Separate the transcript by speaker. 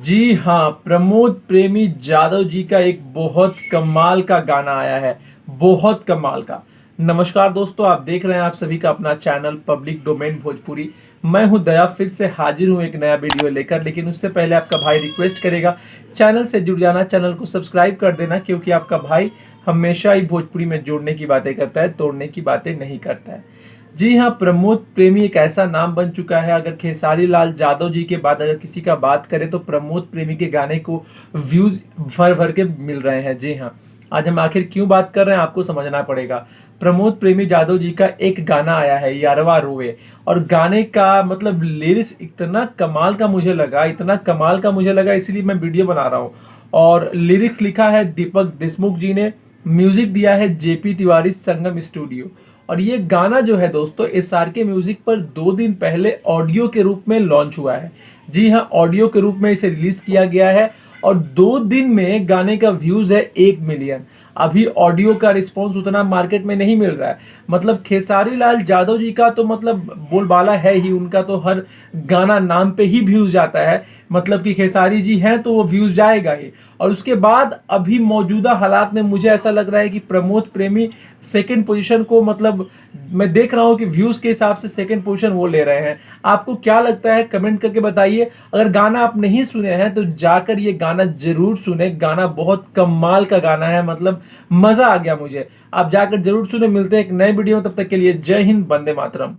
Speaker 1: जी हाँ, प्रमोद प्रेमी जादव जी का एक बहुत कमाल का गाना आया है, बहुत कमाल का। नमस्कार दोस्तों, आप देख रहे हैं आप सभी का अपना चैनल पब्लिक डोमेन भोजपुरी। मैं हूं दया, फिर से हाजिर हूं एक नया वीडियो लेकर। लेकिन उससे पहले आपका भाई रिक्वेस्ट करेगा चैनल से जुड़ जाना, चैनल को सब्सक्राइब कर देना, क्योंकि आपका भाई हमेशा ही भोजपुरी में जोड़ने की बातें करता है, तोड़ने की बातें नहीं करता है। जी हाँ, प्रमोद प्रेमी एक ऐसा नाम बन चुका है। अगर खेसारी लाल यादव जी के बाद अगर किसी का बात करें तो प्रमोद प्रेमी के गाने को व्यूज भर भर के मिल रहे हैं। जी हाँ, आज हम आखिर क्यों बात कर रहे हैं आपको समझना पड़ेगा। प्रमोद प्रेमी यादव जी का एक गाना आया है, यारवा रोवे, और गाने का मतलब लिरिक्स इतना कमाल का मुझे लगा, इतना कमाल का मुझे लगा, इसीलिए मैं वीडियो बना रहा हूँ। और लिरिक्स लिखा है दीपक देशमुख जी ने, म्यूजिक दिया है जेपी तिवारी संगम स्टूडियो। और ये गाना जो है दोस्तों, SRK म्यूजिक पर 2 दिन पहले ऑडियो के रूप में लॉन्च हुआ है। जी हाँ, ऑडियो के रूप में इसे रिलीज किया गया है और 2 दिन में गाने का व्यूज है 1 मिलियन। अभी ऑडियो का रिस्पॉन्स उतना मार्केट में नहीं मिल रहा है। मतलब खेसारी लाल यादव जी का तो मतलब बोलबाला है ही, उनका तो हर गाना नाम पे ही व्यूज जाता है। मतलब कि खेसारी जी हैं तो वो व्यूज जाएगा ही। और उसके बाद अभी मौजूदा हालात में मुझे ऐसा लग रहा है कि प्रमोद प्रेमी सेकंड पोजीशन को, मतलब मैं देख रहा हूं कि व्यूज के हिसाब से सेकंड पोजीशन वो ले रहे हैं। आपको क्या लगता है कमेंट करके बताइए। अगर गाना आप नहीं सुने हैं तो जाकर ये गाना जरूर सुने, गाना बहुत कमाल का गाना है, मतलब मजा आ गया मुझे। आप जाकर जरूर सुने। मिलते हैं एक नए वीडियो में, तब तक के लिए जय हिंद, वंदे मातरम।